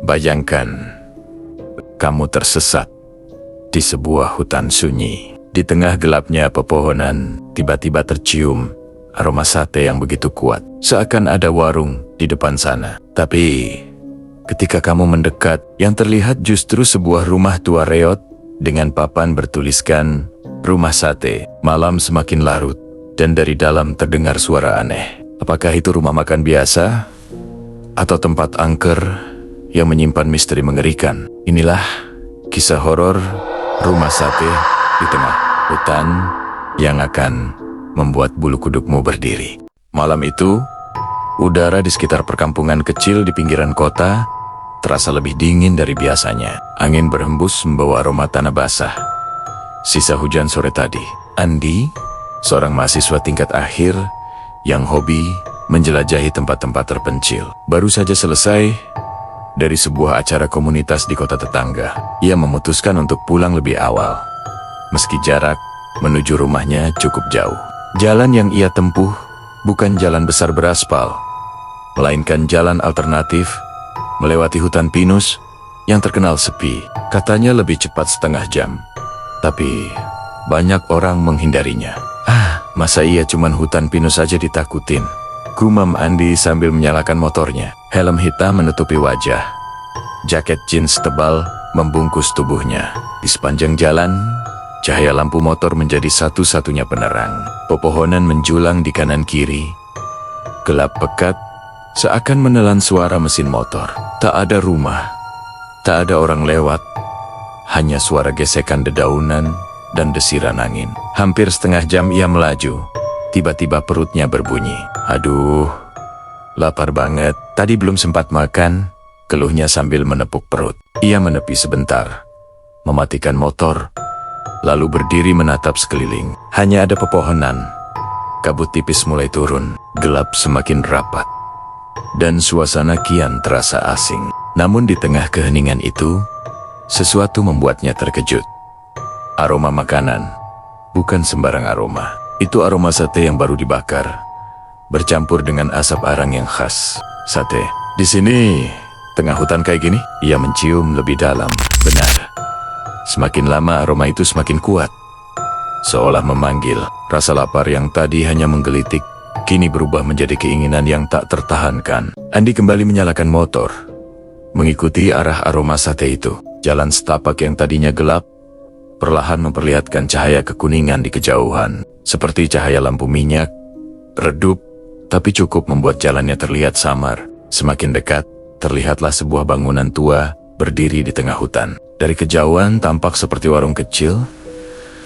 Bayangkan, kamu tersesat di sebuah hutan sunyi. Di tengah gelapnya pepohonan, tiba-tiba tercium aroma sate yang begitu kuat. Seakan ada warung di depan sana. Tapi, ketika kamu mendekat, yang terlihat justru sebuah rumah tua reot dengan papan bertuliskan Rumah Sate. Malam semakin larut, dan dari dalam terdengar suara aneh. Apakah itu rumah makan biasa? Atau tempat angker yang menyimpan misteri mengerikan? Inilah kisah horor Rumah Sate di tengah hutan yang akan membuat bulu kudukmu berdiri. Malam itu, udara di sekitar perkampungan kecil di pinggiran kota terasa lebih dingin dari biasanya. Angin berhembus membawa aroma tanah basah. Sisa hujan sore tadi. Andi, seorang mahasiswa tingkat akhir yang hobi menjelajahi tempat-tempat terpencil, baru saja selesai dari sebuah acara komunitas di kota tetangga. Ia memutuskan untuk pulang lebih awal, meski jarak menuju rumahnya cukup jauh. Jalan yang ia tempuh bukan jalan besar beraspal, melainkan jalan alternatif melewati hutan pinus yang terkenal sepi. Katanya lebih cepat setengah jam, tapi banyak orang menghindarinya. Masa iya cuman hutan pinus saja ditakutin? Gumam Andi sambil menyalakan motornya. Helm hitam menutupi wajah. Jaket jeans tebal membungkus tubuhnya. Di sepanjang jalan, cahaya lampu motor menjadi satu-satunya penerang. Pepohonan menjulang di kanan kiri. Gelap pekat, seakan menelan suara mesin motor. Tak ada rumah, tak ada orang lewat. Hanya suara gesekan dedaunan dan desiran angin. Hampir setengah jam ia melaju. Tiba-tiba perutnya berbunyi. Aduh, lapar banget. Tadi belum sempat makan, keluhnya sambil menepuk perut. Ia menepi sebentar, mematikan motor, lalu berdiri menatap sekeliling. Hanya ada pepohonan. Kabut tipis mulai turun, gelap semakin rapat, dan suasana kian terasa asing. Namun di tengah keheningan itu, sesuatu membuatnya terkejut. Aroma makanan, bukan sembarang aroma. Itu aroma sate yang baru dibakar, bercampur dengan asap arang yang khas. Sate. Di sini, tengah hutan kayak gini, ia mencium lebih dalam. Benar. Semakin lama aroma itu semakin kuat, seolah memanggil. Rasa lapar yang tadi hanya menggelitik, kini berubah menjadi keinginan yang tak tertahankan. Andi kembali menyalakan motor, mengikuti arah aroma sate itu. Jalan setapak yang tadinya gelap perlahan memperlihatkan cahaya kekuningan di kejauhan, seperti cahaya lampu minyak, redup, tapi cukup membuat jalannya terlihat samar. Semakin dekat, terlihatlah sebuah bangunan tua berdiri di tengah hutan. Dari kejauhan tampak seperti warung kecil,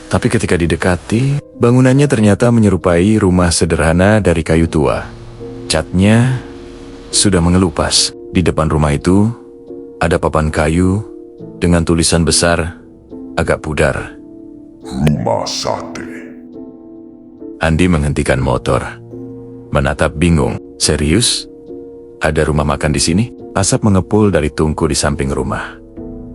tapi ketika didekati, bangunannya ternyata menyerupai rumah sederhana dari kayu tua. Catnya sudah mengelupas. Di depan rumah itu, ada papan kayu dengan tulisan besar, agak pudar, Rumah Sate. Andi menghentikan motor, menatap bingung. Serius? Ada rumah makan di sini? Asap mengepul dari tungku di samping rumah,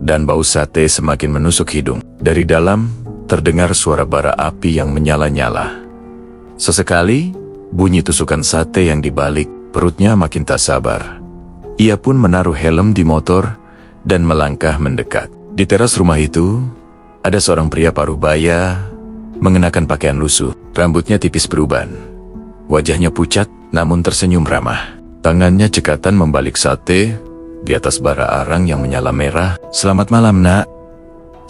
dan bau sate semakin menusuk hidung. Dari dalam, terdengar suara bara api yang menyala-nyala. Sesekali, bunyi tusukan sate yang dibalik, perutnya makin tak sabar. Ia pun menaruh helm di motor dan melangkah mendekat. Di teras rumah itu, ada seorang pria parubaya, mengenakan pakaian lusuh, rambutnya tipis beruban. Wajahnya pucat, namun tersenyum ramah. Tangannya cekatan membalik sate di atas bara arang yang menyala merah. "Selamat malam, nak,"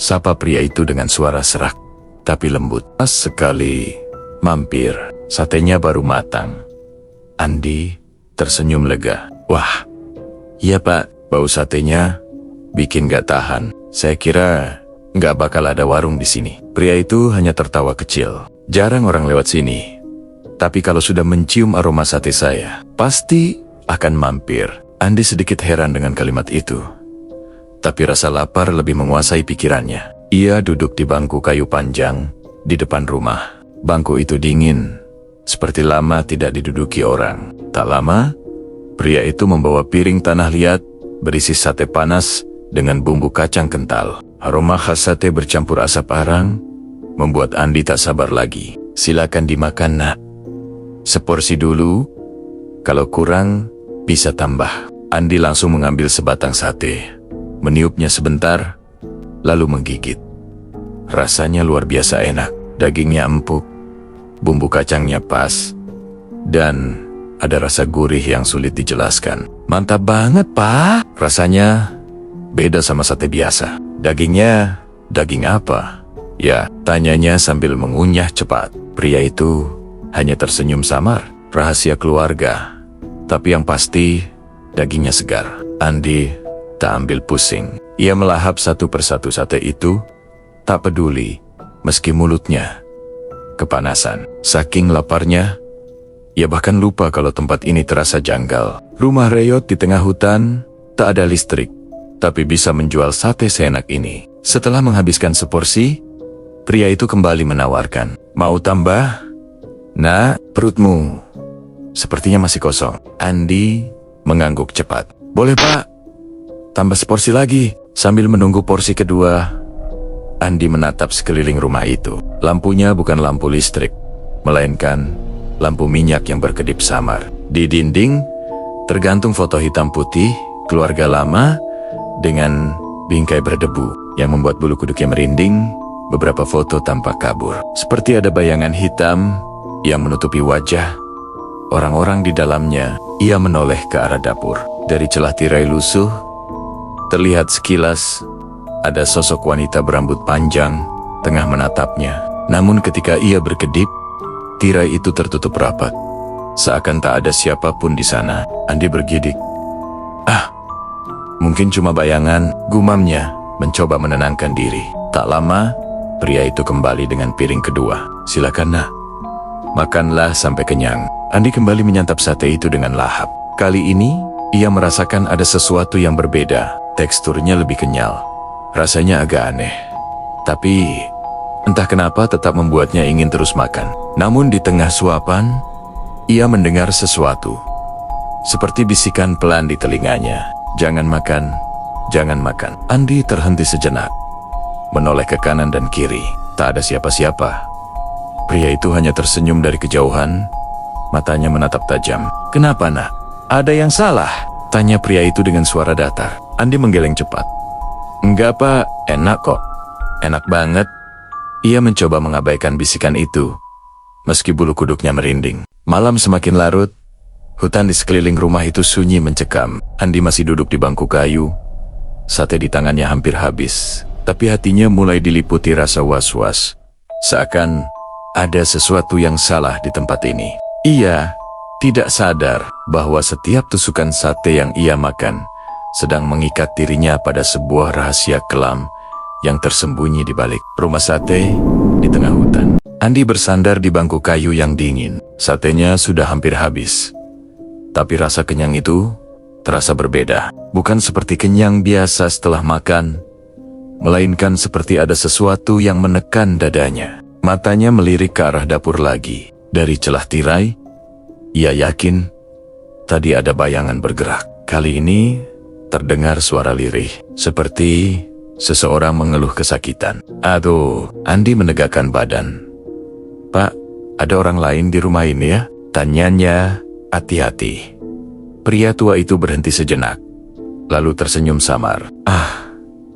sapa pria itu dengan suara serak, tapi lembut. "Pas sekali mampir, satenya baru matang." Andi tersenyum lega. "Wah, iya pak, bau satenya bikin gak tahan. Saya kira nggak bakal ada warung di sini." Pria itu hanya tertawa kecil. "Jarang orang lewat sini. Tapi kalau sudah mencium aroma sate saya, pasti akan mampir." Andi sedikit heran dengan kalimat itu, tapi rasa lapar lebih menguasai pikirannya. Ia duduk di bangku kayu panjang di depan rumah. Bangku itu dingin, seperti lama tidak diduduki orang. Tak lama, pria itu membawa piring tanah liat berisi sate panas dengan bumbu kacang kental. Aroma khas sate bercampur asap arang membuat Andi tak sabar lagi. "Silakan dimakan, nak. Seporsi dulu, kalau kurang bisa tambah." Andi langsung mengambil sebatang sate, meniupnya sebentar, lalu menggigit. Rasanya luar biasa enak, dagingnya empuk, bumbu kacangnya pas, dan ada rasa gurih yang sulit dijelaskan. Mantap banget, Pak. Rasanya beda sama sate biasa. Dagingnya, daging apa? Ya, tanyanya sambil mengunyah cepat. Pria itu hanya tersenyum samar. Rahasia keluarga. Tapi yang pasti, dagingnya segar. Andi tak ambil pusing. Ia melahap satu persatu sate itu, tak peduli, meski mulutnya kepanasan. Saking laparnya, ia bahkan lupa kalau tempat ini terasa janggal. Rumah reyot di tengah hutan, tak ada listrik, tapi bisa menjual sate seenak ini. Setelah menghabiskan seporsi, pria itu kembali menawarkan, "Mau tambah? Nah, perutmu sepertinya masih kosong." Andi mengangguk cepat. "Boleh, Pak. Tambah seporsi lagi." Sambil menunggu porsi kedua, Andi menatap sekeliling rumah itu. Lampunya bukan lampu listrik, melainkan lampu minyak yang berkedip samar. Di dinding tergantung foto hitam putih keluarga lama dengan bingkai berdebu yang membuat bulu kuduknya merinding. Beberapa foto tampak kabur, seperti ada bayangan hitam yang menutupi wajah orang-orang di dalamnya. Ia menoleh ke arah dapur. Dari celah tirai lusuh, terlihat sekilas ada sosok wanita berambut panjang tengah menatapnya. Namun ketika ia berkedip, tirai itu tertutup rapat. Seakan tak ada siapapun di sana. Andi bergidik. Mungkin cuma bayangan, gumamnya, mencoba menenangkan diri. Tak lama, pria itu kembali dengan piring kedua. "Silakan, Nak. Makanlah sampai kenyang." Andi kembali menyantap sate itu dengan lahap. Kali ini, ia merasakan ada sesuatu yang berbeda. Teksturnya lebih kenyal. Rasanya agak aneh. Tapi, entah kenapa tetap membuatnya ingin terus makan. Namun di tengah suapan, ia mendengar sesuatu. Seperti bisikan pelan di telinganya. "Jangan makan, jangan makan." Andi terhenti sejenak, menoleh ke kanan dan kiri. Tak ada siapa-siapa. Pria itu hanya tersenyum dari kejauhan, matanya menatap tajam. "Kenapa, Nak? Ada yang salah?" tanya pria itu dengan suara datar. Andi menggeleng cepat. "Enggak, Pak. Enak kok." "Enak banget." Ia mencoba mengabaikan bisikan itu, meski bulu kuduknya merinding. Malam semakin larut. Hutan di sekeliling rumah itu sunyi mencekam. Andi masih duduk di bangku kayu. Sate di tangannya hampir habis, tapi hatinya mulai diliputi rasa was-was. Seakan ada sesuatu yang salah di tempat ini. Ia tidak sadar bahwa setiap tusukan sate yang ia makan sedang mengikat dirinya pada sebuah rahasia kelam yang tersembunyi di balik rumah sate di tengah hutan. Andi bersandar di bangku kayu yang dingin. Satenya sudah hampir habis. Tapi rasa kenyang itu terasa berbeda. Bukan seperti kenyang biasa setelah makan, melainkan seperti ada sesuatu yang menekan dadanya. Matanya melirik ke arah dapur lagi. Dari celah tirai, ia yakin tadi ada bayangan bergerak. Kali ini terdengar suara lirih, seperti seseorang mengeluh kesakitan. "Aduh," Andi menegakkan badan. "Pak, ada orang lain di rumah ini ya?" tanyanya hati-hati. Pria tua itu berhenti sejenak, lalu tersenyum samar.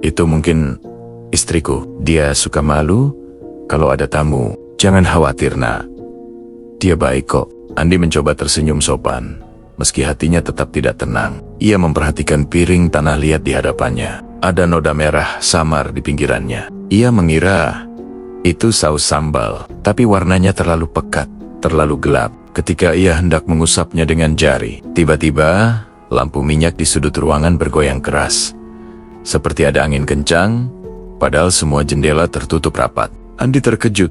Itu mungkin istriku. Dia suka malu kalau ada tamu." "Jangan khawatir, Nak. Dia baik kok." Andi mencoba tersenyum sopan, meski hatinya tetap tidak tenang. Ia memperhatikan piring tanah liat di hadapannya. Ada noda merah samar di pinggirannya. Ia mengira itu saus sambal, tapi warnanya terlalu pekat, terlalu gelap. Ketika ia hendak mengusapnya dengan jari, tiba-tiba lampu minyak di sudut ruangan bergoyang keras. Seperti ada angin kencang, padahal semua jendela tertutup rapat. Andi terkejut.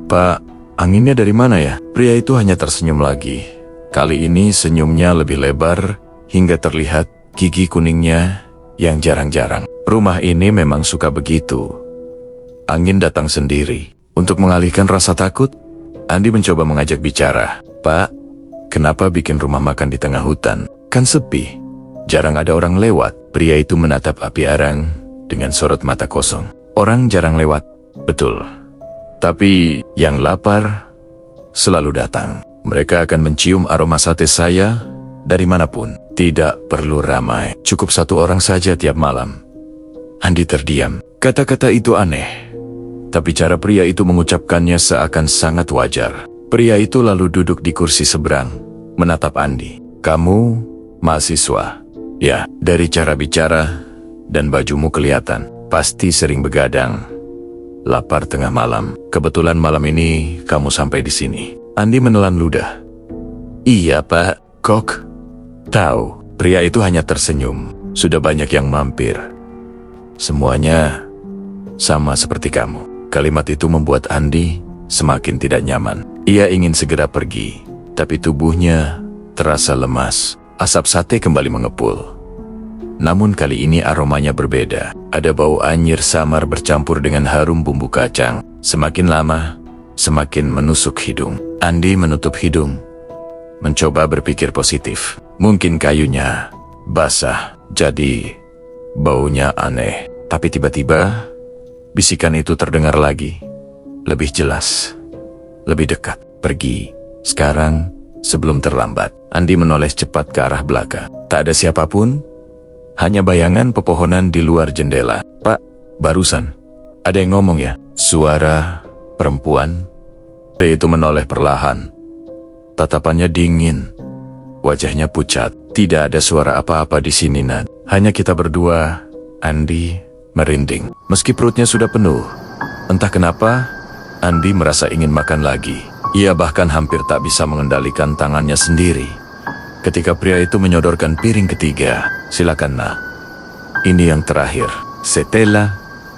"Pak, anginnya dari mana ya?" Pria itu hanya tersenyum lagi. Kali ini senyumnya lebih lebar, hingga terlihat gigi kuningnya yang jarang-jarang. Rumah ini memang suka begitu. Angin datang sendiri. Untuk mengalihkan rasa takut, Andi mencoba mengajak bicara. "Pak, kenapa bikin rumah makan di tengah hutan? Kan sepi. Jarang ada orang lewat." Pria itu menatap api arang dengan sorot mata kosong. "Orang jarang lewat, betul. Tapi yang lapar selalu datang. Mereka akan mencium aroma sate saya dari manapun." Tidak perlu ramai, cukup satu orang saja tiap malam. Andi terdiam. Kata-kata itu aneh, tapi cara pria itu mengucapkannya seakan sangat wajar. Pria itu lalu duduk di kursi seberang, menatap Andi. Kamu mahasiswa? Ya, dari cara bicara dan bajumu kelihatan. Pasti sering begadang. Lapar tengah malam. Kebetulan malam ini kamu sampai di sini. Andi menelan ludah. Iya, Pak. Kok tahu? Pria itu hanya tersenyum. Sudah banyak yang mampir. Semuanya sama seperti kamu. Kalimat itu membuat Andi semakin tidak nyaman. Ia ingin segera pergi, tapi tubuhnya terasa lemas. Asap sate kembali mengepul. Namun kali ini aromanya berbeda. Ada bau anyir samar bercampur dengan harum bumbu kacang. Semakin lama, semakin menusuk hidung. Andi menutup hidung, mencoba berpikir positif. Mungkin kayunya basah, jadi baunya aneh. Tapi tiba-tiba, bisikan itu terdengar lagi. Lebih jelas, lebih dekat. Pergi, sekarang, sebelum terlambat. Andi menoleh cepat ke arah belakang. Tak ada siapapun, hanya bayangan pepohonan di luar jendela. Pak, barusan, ada yang ngomong ya? Suara perempuan. Pria itu menoleh perlahan. Tatapannya dingin. Wajahnya pucat. Tidak ada suara apa-apa di sini, Nat. Hanya kita berdua. Andi merinding. Meski perutnya sudah penuh, entah kenapa, Andi merasa ingin makan lagi. Ia bahkan hampir tak bisa mengendalikan tangannya sendiri. Ketika pria itu menyodorkan piring ketiga, silakan nak. Ini yang terakhir. Setelah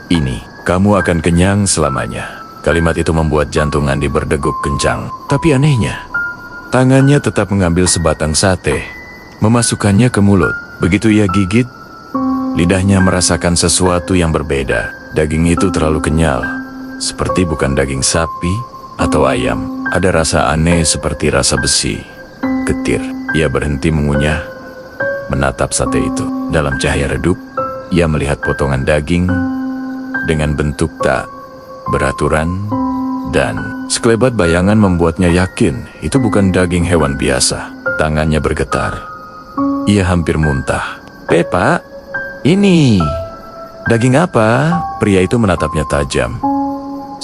ini, kamu akan kenyang selamanya. Kalimat itu membuat jantung Andi berdegup kencang. Tapi anehnya, tangannya tetap mengambil sebatang sate, memasukkannya ke mulut. Begitu ia gigit, lidahnya merasakan sesuatu yang berbeda. Daging itu terlalu kenyal, seperti bukan daging sapi atau ayam. Ada rasa aneh seperti rasa besi. Getir, ia berhenti mengunyah, menatap sate itu. Dalam cahaya redup, ia melihat potongan daging dengan bentuk tak beraturan, dan sekelebat bayangan membuatnya yakin itu bukan daging hewan biasa. Tangannya bergetar. Ia hampir muntah. Pak, ini daging apa? Pria itu menatapnya tajam.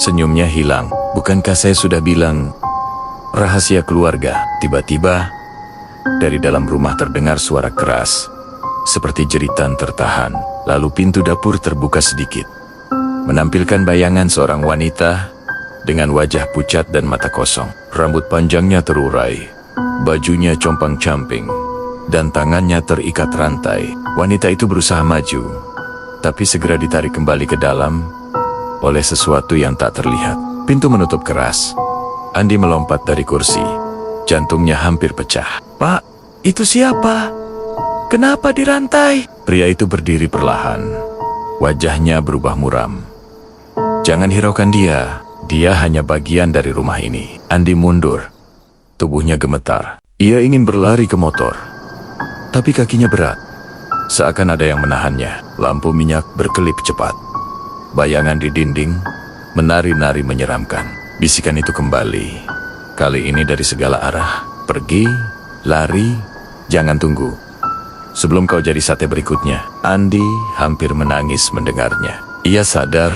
Senyumnya hilang. Bukankah saya sudah bilang rahasia keluarga? Tiba-tiba dari dalam rumah terdengar suara keras, seperti jeritan tertahan. Lalu pintu dapur terbuka sedikit, menampilkan bayangan seorang wanita dengan wajah pucat dan mata kosong. Rambut panjangnya terurai, bajunya compang-camping, dan tangannya terikat rantai. Wanita itu berusaha maju, tapi segera ditarik kembali ke dalam oleh sesuatu yang tak terlihat. Pintu menutup keras. Andi melompat dari kursi. Jantungnya hampir pecah. Pak, itu siapa? Kenapa dirantai? Pria itu berdiri perlahan. Wajahnya berubah muram. Jangan hiraukan dia. Dia hanya bagian dari rumah ini. Andi mundur. Tubuhnya gemetar. Ia ingin berlari ke motor, tapi kakinya berat. Seakan ada yang menahannya. Lampu minyak berkelip cepat. Bayangan di dinding menari-nari menyeramkan. Bisikan itu kembali. Kali ini dari segala arah. Pergi, lari, jangan tunggu. Sebelum kau jadi sate berikutnya. Andi hampir menangis mendengarnya. Ia sadar,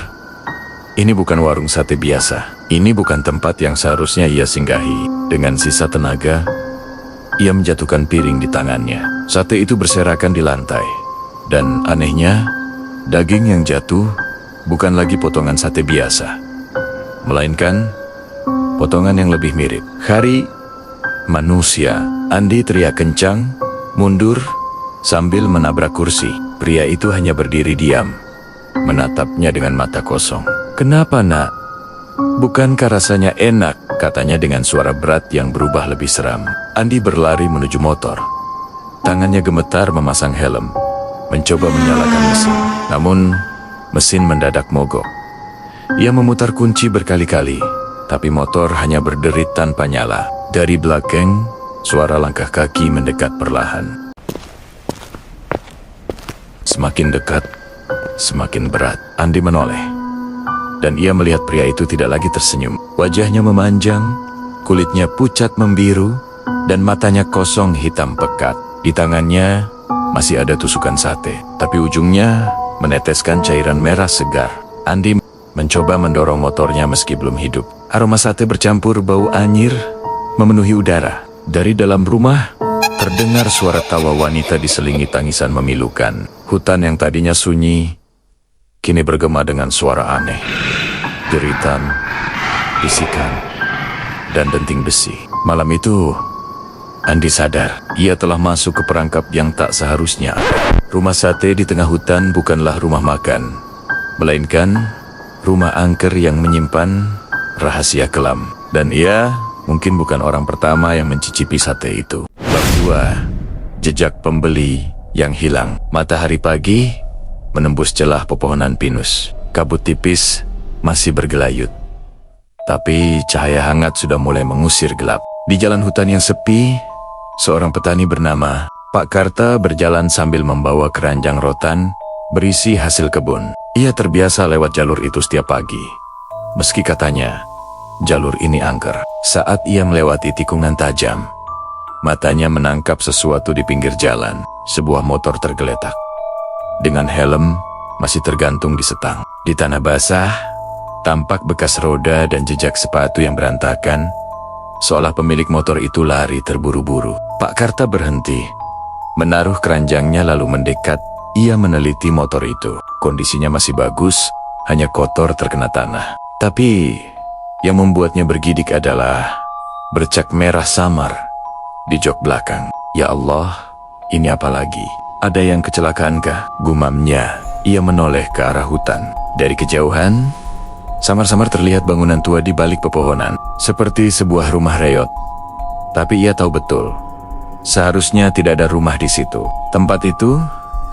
ini bukan warung sate biasa. Ini bukan tempat yang seharusnya ia singgahi. Dengan sisa tenaga, ia menjatuhkan piring di tangannya. Sate itu berserakan di lantai. Dan anehnya, daging yang jatuh bukan lagi potongan sate biasa, melainkan potongan yang lebih mirip hari manusia. Andi teriak kencang, mundur, sambil menabrak kursi. Pria itu hanya berdiri diam, menatapnya dengan mata kosong. Kenapa, nak? Bukankah rasanya enak? Katanya dengan suara berat yang berubah lebih seram. Andi berlari menuju motor. Tangannya gemetar memasang helm, mencoba menyalakan mesin. Namun mesin mendadak mogok. Ia memutar kunci berkali-kali, tapi motor hanya berderit tanpa nyala. Dari belakang, suara langkah kaki mendekat perlahan. Semakin dekat, semakin berat. Andi menoleh, dan ia melihat pria itu tidak lagi tersenyum. Wajahnya memanjang, kulitnya pucat membiru, dan matanya kosong hitam pekat. Di tangannya masih ada tusukan sate, tapi ujungnya meneteskan cairan merah segar. Andi mencoba mendorong motornya meski belum hidup. Aroma sate bercampur bau anyir memenuhi udara. Dari dalam rumah, terdengar suara tawa wanita diselingi tangisan memilukan. Hutan yang tadinya sunyi, kini bergema dengan suara aneh. Jeritan, bisikan, dan denting besi. Malam itu, Andi sadar, ia telah masuk ke perangkap yang tak seharusnya ada. Rumah sate di tengah hutan bukanlah rumah makan, melainkan rumah angker yang menyimpan rahasia kelam. Dan ia mungkin bukan orang pertama yang mencicipi sate itu. Bab 2. Jejak pembeli yang hilang. Matahari pagi menembus celah pepohonan pinus. Kabut tipis masih bergelayut, tapi cahaya hangat sudah mulai mengusir gelap. Di jalan hutan yang sepi, seorang petani bernama Pak Karta berjalan sambil membawa keranjang rotan berisi hasil kebun. Ia terbiasa lewat jalur itu setiap pagi. Meski katanya, jalur ini angker. Saat ia melewati tikungan tajam, matanya menangkap sesuatu di pinggir jalan. Sebuah motor tergeletak, dengan helm masih tergantung di setang. Di tanah basah, tampak bekas roda dan jejak sepatu yang berantakan, seolah pemilik motor itu lari terburu-buru. Pak Karta berhenti, menaruh keranjangnya lalu mendekat. Ia meneliti motor itu. Kondisinya masih bagus, hanya kotor terkena tanah. Tapi yang membuatnya bergidik adalah bercak merah samar di jok belakang. Ya Allah, ini apa lagi? Ada yang kecelakaankah? Gumamnya. Ia menoleh ke arah hutan. Dari kejauhan, samar-samar terlihat bangunan tua di balik pepohonan, seperti sebuah rumah reot. Tapi ia tahu betul, seharusnya tidak ada rumah di situ. Tempat itu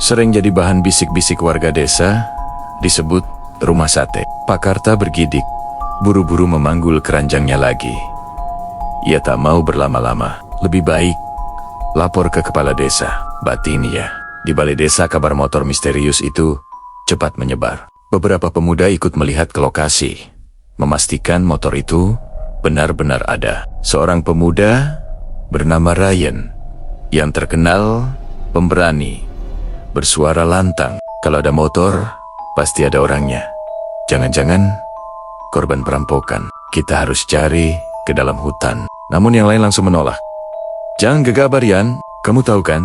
sering jadi bahan bisik-bisik warga desa, disebut rumah sate. Pak Karta bergidik, buru-buru memanggul keranjangnya lagi. Ia tak mau berlama-lama. Lebih baik lapor ke kepala desa. Batin ya. Di balai desa kabar motor misterius itu cepat menyebar. Beberapa pemuda ikut melihat ke lokasi, memastikan motor itu benar-benar ada. Seorang pemuda bernama Ryan yang terkenal pemberani, bersuara lantang. Kalau ada motor, pasti ada orangnya. Jangan-jangan korban perampokan. Kita harus cari ke dalam hutan. Namun yang lain langsung menolak. Jangan gegabah, Rian. Kamu tahu kan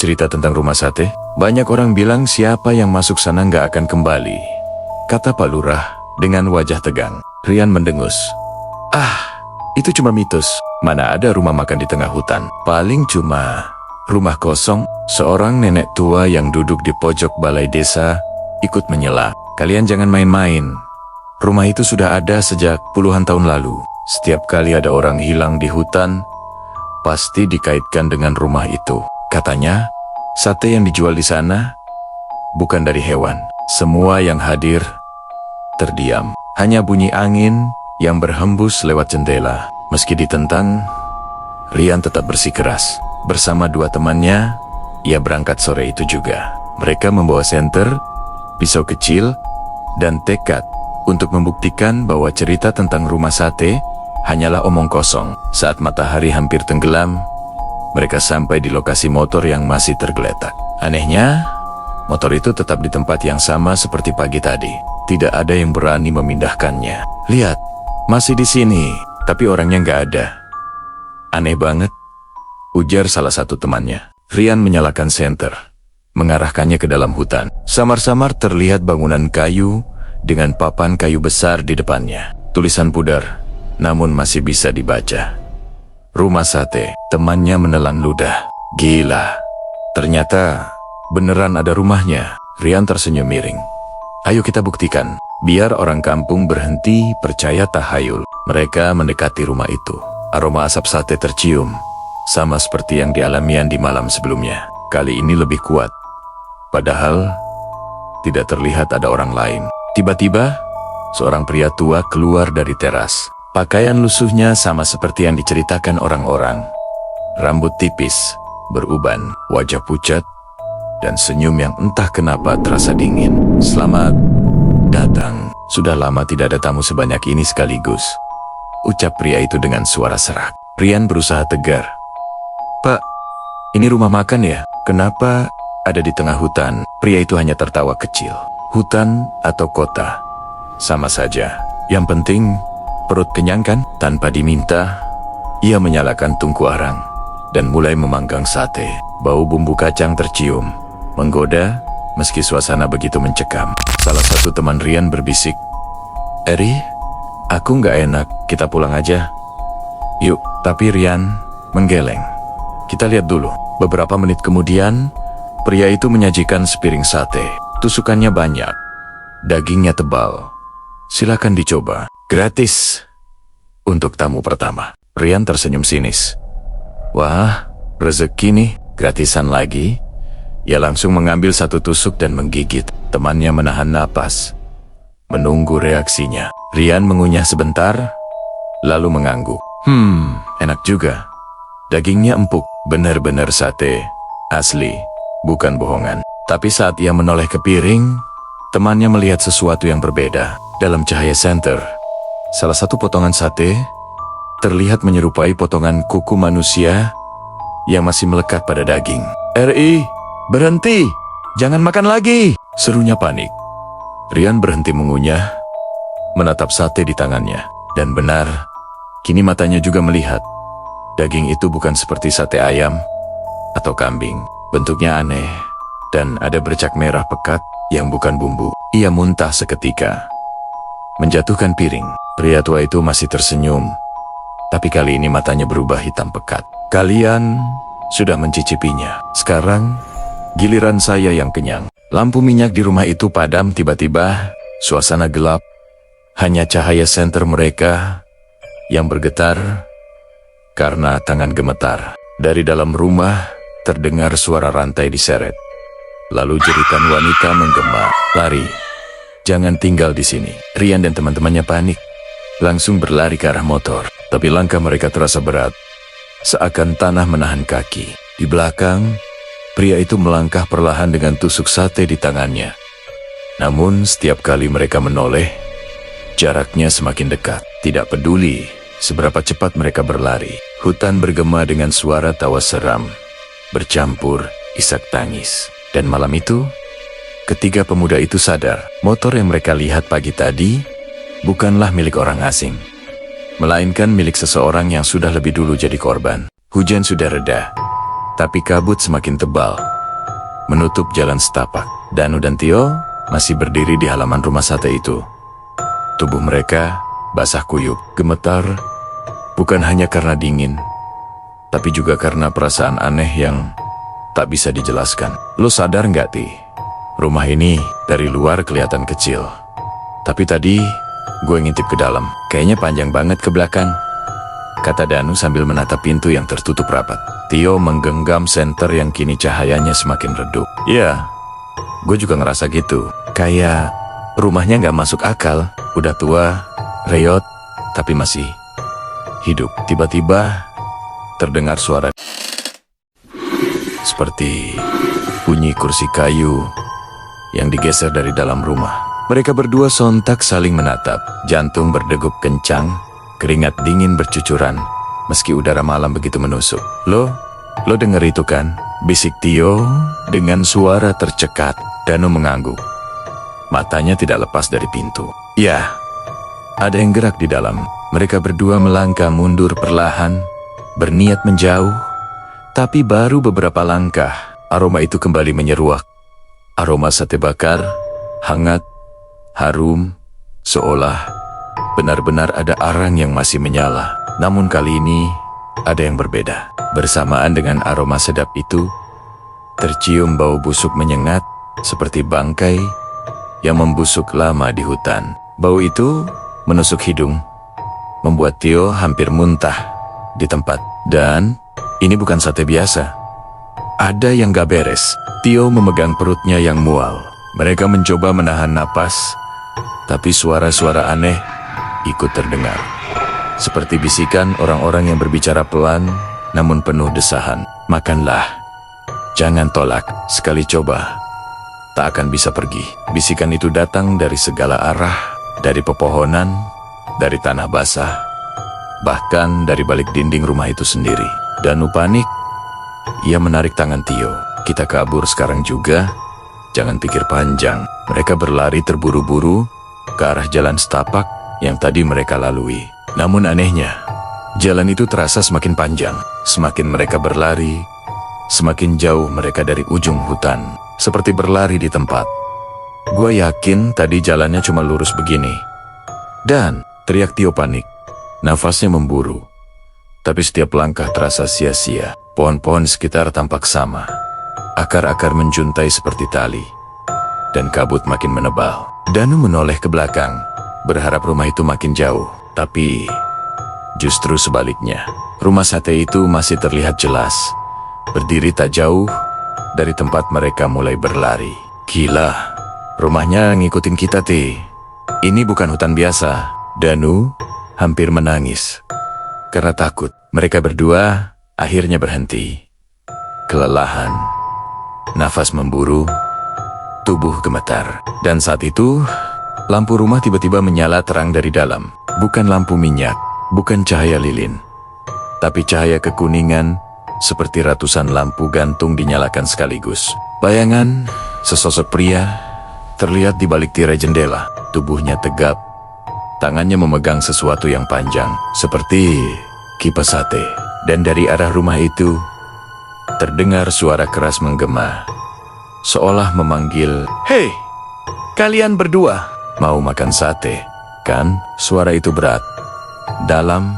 cerita tentang rumah sate? Banyak orang bilang siapa yang masuk sana nggak akan kembali, kata Pak Lurah dengan wajah tegang. Rian mendengus. Itu cuma mitos. Mana ada rumah makan di tengah hutan? Paling cuma rumah kosong. Seorang nenek tua yang duduk di pojok balai desa ikut menyela. Kalian jangan main-main. Rumah itu sudah ada sejak puluhan tahun lalu. Setiap kali ada orang hilang di hutan, pasti dikaitkan dengan rumah itu. Katanya, sate yang dijual di sana bukan dari hewan. Semua yang hadir terdiam. Hanya bunyi angin yang berhembus lewat jendela. Meski ditentang, Rian tetap bersikeras. Bersama dua temannya, ia berangkat sore itu juga. Mereka membawa senter, pisau kecil, dan tekad untuk membuktikan bahwa cerita tentang rumah sate hanyalah omong kosong. Saat matahari hampir tenggelam, mereka sampai di lokasi motor yang masih tergeletak. Anehnya, motor itu tetap di tempat yang sama seperti pagi tadi. Tidak ada yang berani memindahkannya. Lihat, masih di sini, tapi orangnya nggak ada. Aneh banget, ujar salah satu temannya. Rian menyalakan senter, mengarahkannya ke dalam hutan. Samar-samar terlihat bangunan kayu dengan papan kayu besar di depannya. Tulisan pudar, namun masih bisa dibaca. Rumah sate. Temannya menelan ludah. Gila, ternyata beneran ada rumahnya. Rian tersenyum miring. Ayo kita buktikan. Biar orang kampung berhenti percaya tahayul. Mereka mendekati rumah itu. Aroma asap sate tercium, sama seperti yang dialami di malam sebelumnya. Kali ini lebih kuat. Padahal tidak terlihat ada orang lain. Tiba-tiba, seorang pria tua keluar dari teras. Pakaian lusuhnya sama seperti yang diceritakan orang-orang. Rambut tipis, beruban, wajah pucat, dan senyum yang entah kenapa terasa dingin. Selamat datang. Sudah lama tidak ada tamu sebanyak ini sekaligus, ucap pria itu dengan suara serak. Rian berusaha tegar. Pak, Ini rumah makan ya? Kenapa ada di tengah hutan?" Pria itu hanya tertawa kecil. Hutan atau kota, sama saja. Yang penting, perut kenyang kan? Tanpa diminta, ia menyalakan tungku arang dan mulai memanggang sate. Bau bumbu kacang tercium, menggoda meski suasana begitu mencekam. Salah satu teman Rian berbisik, "Eri, aku nggak enak, kita pulang aja." "Yuk," tapi Rian menggeleng. "Kita lihat dulu." Beberapa menit kemudian, pria itu menyajikan sepiring sate. Tusukannya banyak, dagingnya tebal. "Silakan dicoba, gratis untuk tamu pertama." Rian tersenyum sinis. "Wah, rezeki nih, gratisan lagi." Ia langsung mengambil satu tusuk dan menggigit. Temannya menahan napas, menunggu reaksinya. Rian mengunyah sebentar, lalu mengangguk. Enak juga. Dagingnya empuk, benar-benar sate asli, bukan bohongan. Tapi saat ia menoleh ke piring, temannya melihat sesuatu yang berbeda. Dalam cahaya senter, salah satu potongan sate terlihat menyerupai potongan kuku manusia yang masih melekat pada daging. "Ri, berhenti! Jangan makan lagi!" serunya panik. Rian berhenti mengunyah, menatap sate di tangannya. Dan benar, kini matanya juga melihat. Daging itu bukan seperti sate ayam atau kambing. Bentuknya aneh, dan ada bercak merah pekat yang bukan bumbu. Ia muntah seketika, menjatuhkan piring. Pria tua itu masih tersenyum, tapi kali ini matanya berubah hitam pekat. "Kalian sudah mencicipinya. Sekarang, giliran saya yang kenyang." Lampu minyak di rumah itu padam tiba-tiba, suasana gelap. Hanya cahaya senter mereka yang bergetar karena tangan gemetar. Dari dalam rumah, terdengar suara rantai diseret. Lalu jeritan wanita menggema, "Lari! Jangan tinggal di sini." Rian dan teman-temannya panik, langsung berlari ke arah motor. Tapi langkah mereka terasa berat, seakan tanah menahan kaki. Di belakang, pria itu melangkah perlahan dengan tusuk sate di tangannya. Namun setiap kali mereka menoleh, jaraknya semakin dekat. Tidak peduli seberapa cepat mereka berlari, hutan bergema dengan suara tawa seram, bercampur isak tangis. Dan malam itu, ketiga pemuda itu sadar, motor yang mereka lihat pagi tadi bukanlah milik orang asing, melainkan milik seseorang yang sudah lebih dulu jadi korban. Hujan sudah reda, tapi kabut semakin tebal, menutup jalan setapak. Danu dan Tio masih berdiri di halaman rumah sate itu. Tubuh mereka basah kuyup, gemetar, bukan hanya karena dingin, tapi juga karena perasaan aneh yang tak bisa dijelaskan. "Lo sadar nggak, Ti? Rumah ini dari luar kelihatan kecil, tapi tadi gue ngintip ke dalam. Kayaknya panjang banget ke belakang," kata Danu sambil menatap pintu yang tertutup rapat. Tio menggenggam senter yang kini cahayanya semakin redup. "Iya, gue juga ngerasa gitu. Kayak rumahnya nggak masuk akal. Udah tua, reot, tapi masih hidup." Tiba-tiba terdengar suara seperti bunyi kursi kayu yang digeser dari dalam rumah. Mereka berdua sontak saling menatap, jantung berdegup kencang, keringat dingin bercucuran, meski udara malam begitu menusuk. Lo denger itu kan?" bisik Tio dengan suara tercekat. Danu mengangguk, matanya tidak lepas dari pintu. "Ya, ada yang gerak di dalam." Mereka berdua melangkah mundur perlahan, berniat menjauh. Tapi baru beberapa langkah, aroma itu kembali menyeruak. Aroma sate bakar, hangat, harum, seolah benar-benar ada arang yang masih menyala. Namun kali ini, ada yang berbeda. Bersamaan dengan aroma sedap itu, tercium bau busuk menyengat, seperti bangkai yang membusuk lama di hutan. Bau itu menusuk hidung, membuat Tio hampir muntah di tempat. Dan ini bukan sate biasa. Ada yang gak beres. Tio memegang perutnya yang mual. Mereka mencoba menahan napas, tapi suara-suara aneh ikut terdengar. Seperti bisikan orang-orang yang berbicara pelan, namun penuh desahan. "Makanlah. Jangan tolak. Sekali coba, tak akan bisa pergi." Bisikan itu datang dari segala arah, dari pepohonan, dari tanah basah, bahkan dari balik dinding rumah itu sendiri. Danu panik. Ia menarik tangan Tio. Kita kabur sekarang juga. Jangan pikir panjang. Mereka berlari terburu-buru ke arah jalan setapak yang tadi mereka lalui. Namun anehnya, jalan itu terasa semakin panjang. Semakin mereka berlari, semakin jauh mereka dari ujung hutan. Seperti berlari di tempat. Gua yakin tadi jalannya cuma lurus begini. Dan teriak Tio panik. Nafasnya memburu. Tapi setiap langkah terasa sia-sia. Pohon-pohon sekitar tampak sama. Akar-akar menjuntai seperti tali. Dan kabut makin menebal. Danu menoleh ke belakang, berharap rumah itu makin jauh. Tapi justru sebaliknya. Rumah sate itu masih terlihat jelas. Berdiri tak jauh dari tempat mereka mulai berlari. Gila, rumahnya ngikutin kita, Ti. Ini bukan hutan biasa. Danu hampir menangis. Karena takut, mereka berdua akhirnya berhenti. Kelelahan, nafas memburu, tubuh gemetar. Dan saat itu, lampu rumah tiba-tiba menyala terang dari dalam. Bukan lampu minyak, bukan cahaya lilin. Tapi cahaya kekuningan, seperti ratusan lampu gantung dinyalakan sekaligus. Bayangan sesosok pria terlihat di balik tirai jendela. Tubuhnya tegap, tangannya memegang sesuatu yang panjang, seperti kipas sate. Dan dari arah rumah itu, terdengar suara keras menggema, seolah memanggil, "Hei, kalian berdua, mau makan sate?" Kan? Suara itu berat, dalam,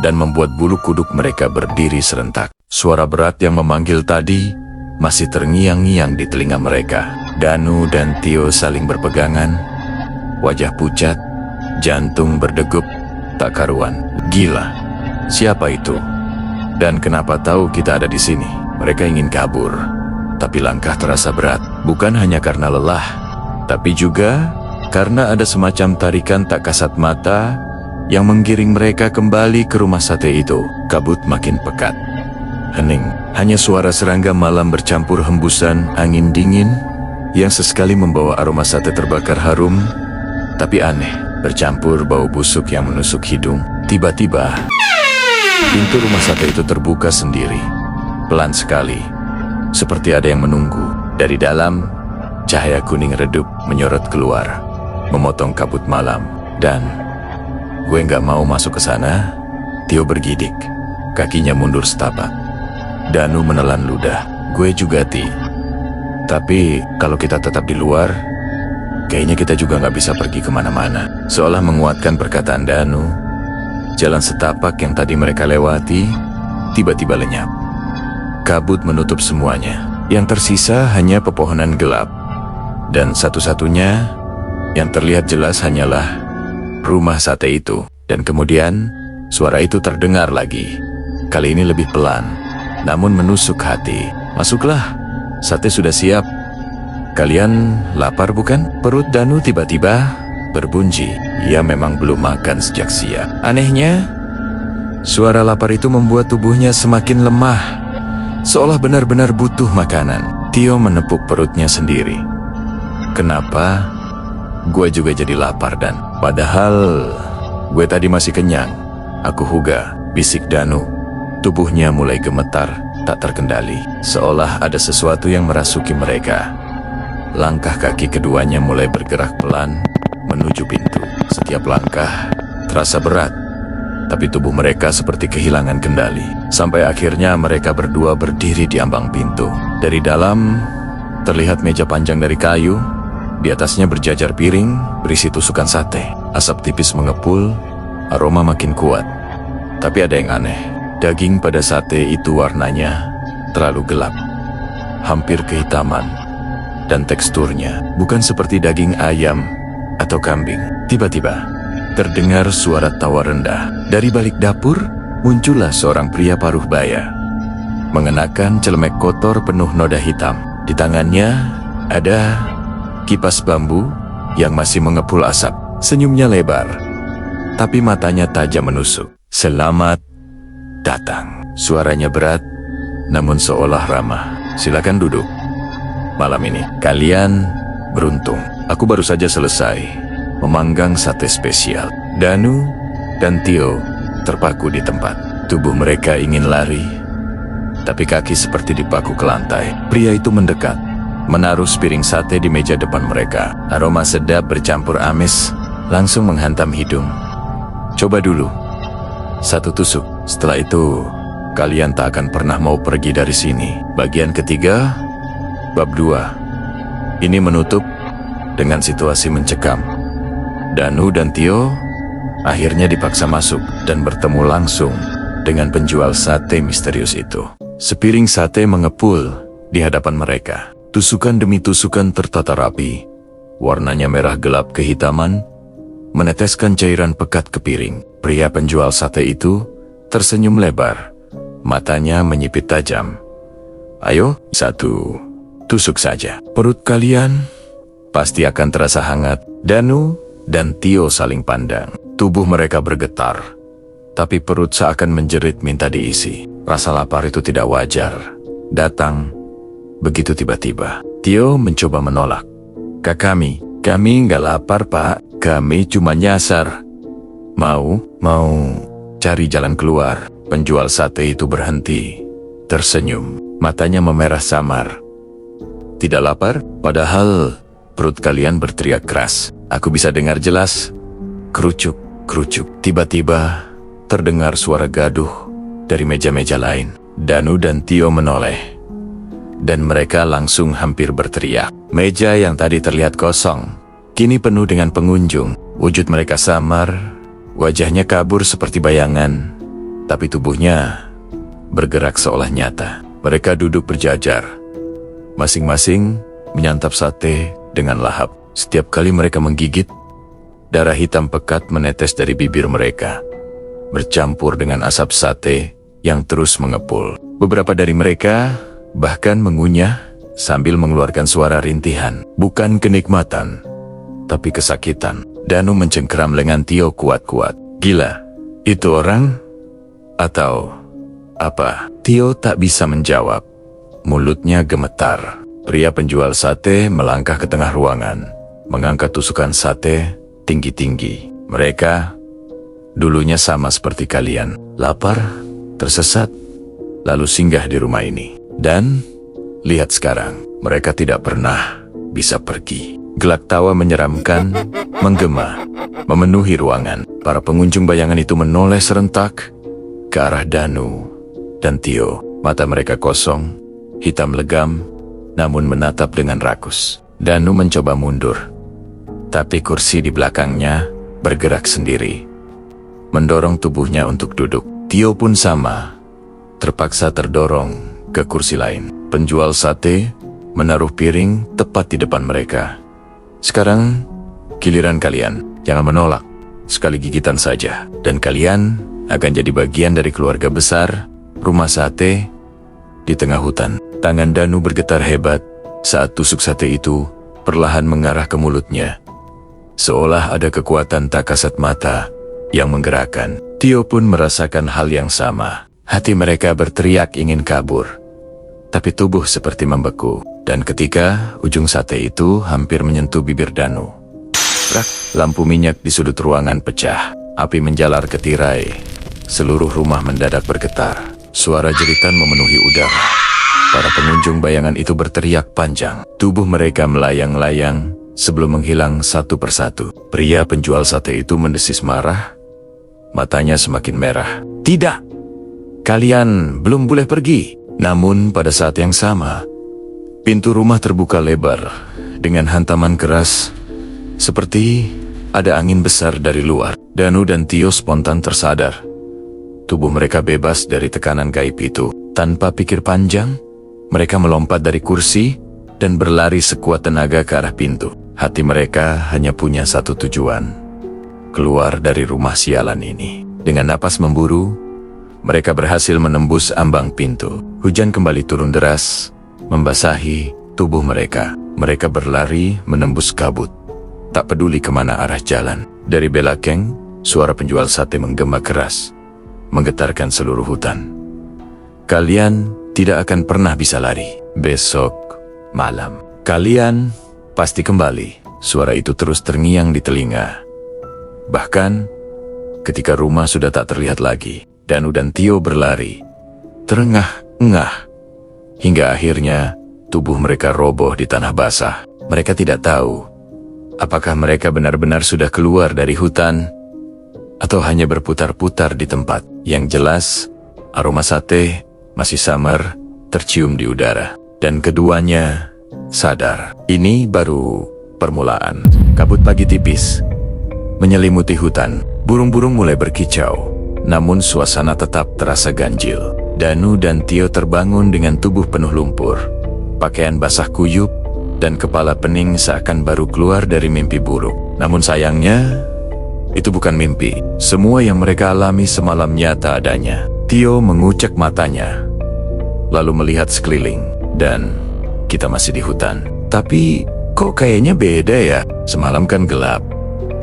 dan membuat bulu kuduk mereka berdiri serentak. Suara berat yang memanggil tadi masih terngiang-ngiang di telinga mereka. Danu dan Tio saling berpegangan, wajah pucat, jantung berdegup tak karuan. Gila, siapa itu? Dan kenapa tahu kita ada di sini? Mereka ingin kabur, tapi langkah terasa berat. Bukan hanya karena lelah, tapi juga karena ada semacam tarikan tak kasat mata yang menggiring mereka kembali ke rumah sate itu. Kabut makin pekat. Hening, hanya suara serangga malam bercampur hembusan angin dingin yang sesekali membawa aroma sate terbakar harum, tapi aneh, bercampur bau busuk yang menusuk hidung. Tiba-tiba, pintu rumah sate itu terbuka sendiri, pelan sekali, seperti ada yang menunggu. Dari dalam, cahaya kuning redup menyorot keluar, memotong kabut malam. Dan gue nggak mau masuk ke sana. Tio bergidik, kakinya mundur setapak. Danu menelan ludah. Gue juga, Ti. Tapi kalau kita tetap di luar, kayaknya kita juga nggak bisa pergi kemana-mana. Seolah menguatkan perkataan Danu, jalan setapak yang tadi mereka lewati tiba-tiba lenyap. Kabut menutup semuanya. Yang tersisa hanya pepohonan gelap. Dan satu-satunya yang terlihat jelas hanyalah rumah sate itu. Dan kemudian suara itu terdengar lagi. Kali ini lebih pelan, namun menusuk hati. "Masuklah, sate sudah siap. Kalian lapar bukan?" Perut Danu tiba-tiba berbunyi. Ia memang belum makan sejak siang. Anehnya, suara lapar itu membuat tubuhnya semakin lemah, seolah benar-benar butuh makanan. Tio menepuk perutnya sendiri. Kenapa gue juga jadi lapar? Dan padahal gue tadi masih kenyang. Aku huga, bisik Danu. Tubuhnya mulai gemetar, tak terkendali, seolah ada sesuatu yang merasuki mereka. Langkah kaki keduanya mulai bergerak pelan menuju pintu. Setiap langkah terasa berat, tapi tubuh mereka seperti kehilangan kendali. Sampai akhirnya mereka berdua berdiri di ambang pintu. Dari dalam terlihat meja panjang dari kayu. Di atasnya berjajar piring berisi tusukan sate. Asap tipis mengepul, aroma makin kuat. Tapi ada yang aneh. Daging pada sate itu warnanya terlalu gelap, hampir kehitaman. Dan teksturnya bukan seperti daging ayam atau kambing. Tiba-tiba terdengar suara tawa rendah. Dari balik dapur muncullah seorang pria paruh baya, mengenakan celemek kotor penuh noda hitam. Di tangannya ada kipas bambu yang masih mengepul asap. Senyumnya lebar, tapi matanya tajam menusuk. "Selamat datang." Suaranya berat, namun seolah ramah. "Silakan duduk. Malam ini kalian beruntung. Aku baru saja selesai memanggang sate spesial." Danu dan Tio terpaku di tempat. Tubuh mereka ingin lari, tapi kaki seperti dipaku ke lantai. Pria itu mendekat, menaruh sepiring sate di meja depan mereka. Aroma sedap bercampur amis langsung menghantam hidung. Coba dulu. 1 tusuk. Setelah itu, kalian tak akan pernah mau pergi dari sini. Bagian ketiga, bab 2. Ini menutup dengan situasi mencekam. Danu dan Tio akhirnya dipaksa masuk dan bertemu langsung dengan penjual sate misterius itu. Sepiring sate mengepul di hadapan mereka. Tusukan demi tusukan tertata rapi. Warnanya merah gelap kehitaman, meneteskan cairan pekat ke piring. Pria penjual sate itu tersenyum lebar. Matanya menyipit tajam. Ayo, 1 tusuk saja. Perut kalian pasti akan terasa hangat. Danu dan Tio saling pandang. Tubuh mereka bergetar, tapi perut seakan menjerit minta diisi. Rasa lapar itu tidak wajar. Datang begitu tiba-tiba. Tio mencoba menolak. Kami nggak lapar, Pak. Kami cuma nyasar. Mau cari jalan keluar. Penjual sate itu berhenti, tersenyum. Matanya memerah samar. Tidak lapar? Padahal perut kalian berteriak keras. Aku bisa dengar jelas. Kerucuk, kerucuk. Tiba-tiba terdengar suara gaduh dari meja-meja lain. Danu dan Tio menoleh, dan mereka langsung hampir berteriak. Meja yang tadi terlihat kosong kini penuh dengan pengunjung. Wujud mereka samar, wajahnya kabur seperti bayangan, tapi tubuhnya bergerak seolah nyata. Mereka duduk berjajar, masing-masing menyantap sate dengan lahap. Setiap kali mereka menggigit, darah hitam pekat menetes dari bibir mereka, bercampur dengan asap sate yang terus mengepul. Beberapa dari mereka bahkan mengunyah sambil mengeluarkan suara rintihan. Bukan kenikmatan, tapi kesakitan. Danu mencengkeram lengan Tio kuat-kuat. Gila, itu orang? Atau apa? Tio tak bisa menjawab. Mulutnya gemetar. Pria penjual sate melangkah ke tengah ruangan, mengangkat tusukan sate tinggi-tinggi. Mereka dulunya sama seperti kalian. Lapar, tersesat, lalu singgah di rumah ini. Dan lihat sekarang, mereka tidak pernah bisa pergi. Gelak tawa menyeramkan menggema memenuhi ruangan. Para pengunjung bayangan itu menoleh serentak ke arah Danu dan Tio. Mata mereka kosong, hitam legam, namun menatap dengan rakus. Danu mencoba mundur, tapi kursi di belakangnya bergerak sendiri, mendorong tubuhnya untuk duduk. Tio pun sama, terpaksa terdorong ke kursi lain. Penjual sate menaruh piring tepat di depan mereka. Sekarang giliran kalian, jangan menolak. Sekali gigitan saja, dan kalian akan jadi bagian dari keluarga besar rumah sate di tengah hutan. Tangan Danu bergetar hebat saat tusuk sate itu perlahan mengarah ke mulutnya, seolah ada kekuatan tak kasat mata yang menggerakkan. Tio pun merasakan hal yang sama. Hati mereka berteriak ingin kabur, tapi tubuh seperti membeku. Dan ketika ujung sate itu hampir menyentuh bibir Danu, rak, lampu minyak di sudut ruangan pecah. Api menjalar ke tirai. Seluruh rumah mendadak bergetar. Suara jeritan memenuhi udara. Para pengunjung bayangan itu berteriak panjang. Tubuh mereka melayang-layang sebelum menghilang satu persatu. Pria penjual sate itu mendesis marah. Matanya semakin merah. Tidak! Kalian belum boleh pergi. Namun pada saat yang sama, pintu rumah terbuka lebar dengan hantaman keras, seperti ada angin besar dari luar. Danu dan Tio spontan tersadar. Tubuh mereka bebas dari tekanan gaib itu. Tanpa pikir panjang, mereka melompat dari kursi dan berlari sekuat tenaga ke arah pintu. Hati mereka hanya punya satu tujuan: keluar dari rumah sialan ini. Dengan napas memburu, mereka berhasil menembus ambang pintu. Hujan kembali turun deras, membasahi tubuh mereka. Mereka berlari menembus kabut, tak peduli kemana arah jalan. Dari belakang, suara penjual sate menggema keras, menggetarkan seluruh hutan. Kalian tidak akan pernah bisa lari. Besok malam, kalian pasti kembali. Suara itu terus terngiang di telinga. Bahkan, ketika rumah sudah tak terlihat lagi, Danu dan Tio berlari, terengah terengah. Hingga akhirnya tubuh mereka roboh di tanah basah. Mereka tidak tahu apakah mereka benar-benar sudah keluar dari hutan atau hanya berputar-putar di tempat. Yang jelas, aroma sate masih samar tercium di udara. Dan keduanya sadar. Ini baru permulaan. Kabut pagi tipis menyelimuti hutan. Burung-burung mulai berkicau. Namun suasana tetap terasa ganjil. Danu dan Tio terbangun dengan tubuh penuh lumpur. Pakaian basah kuyup dan kepala pening seakan baru keluar dari mimpi buruk. Namun sayangnya, itu bukan mimpi. Semua yang mereka alami semalam nyata adanya. Tio mengucek matanya, lalu melihat sekeliling. Dan kita masih di hutan. Tapi kok kayaknya beda ya? Semalam kan gelap.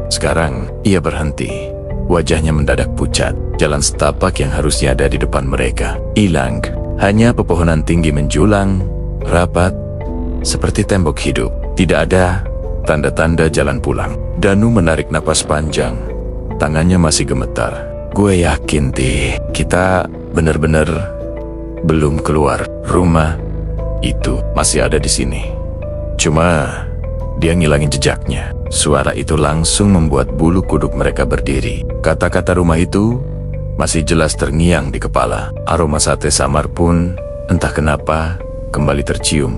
Sekarang ia berhenti. Wajahnya mendadak pucat. Jalan setapak yang harusnya ada di depan mereka hilang. Hanya pepohonan tinggi menjulang, rapat, seperti tembok hidup. Tidak ada tanda-tanda jalan pulang. Danu menarik napas panjang. Tangannya masih gemetar. Gue yakin, Ti, kita benar-benar belum keluar. Rumah itu masih ada di sini. Cuma dia ngilangin jejaknya. Suara itu langsung membuat bulu kuduk mereka berdiri. Kata-kata rumah itu masih jelas terngiang di kepala. Aroma sate samar pun entah kenapa kembali tercium.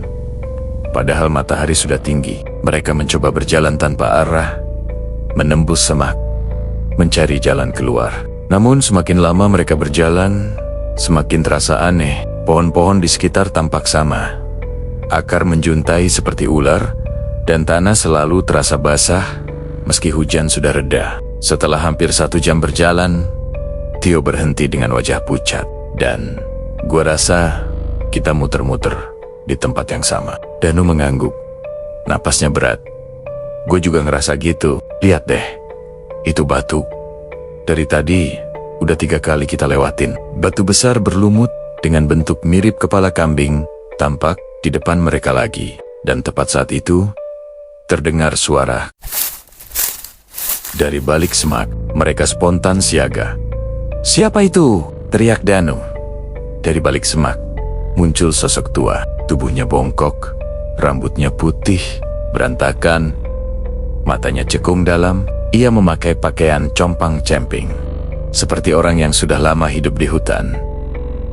Padahal matahari sudah tinggi. Mereka mencoba berjalan tanpa arah, menembus semak, mencari jalan keluar. Namun semakin lama mereka berjalan, semakin terasa aneh. Pohon-pohon di sekitar tampak sama. Akar menjuntai seperti ular, dan tanah selalu terasa basah meski hujan sudah reda. Setelah hampir 1 jam berjalan, Tio berhenti dengan wajah pucat. Dan gua rasa kita muter-muter di tempat yang sama. Danu mengangguk. Napasnya berat. Gue juga ngerasa gitu. Lihat deh, itu batu. Dari tadi, udah 3 kali kita lewatin. Batu besar berlumut dengan bentuk mirip kepala kambing, tampak di depan mereka lagi. Dan tepat saat itu, terdengar suara. Dari balik semak, mereka spontan siaga. "Siapa itu?" teriak Danu. Dari balik semak, muncul sosok tua. Tubuhnya bongkok, rambutnya putih, berantakan, matanya cekung dalam. Ia memakai pakaian compang-camping, seperti orang yang sudah lama hidup di hutan.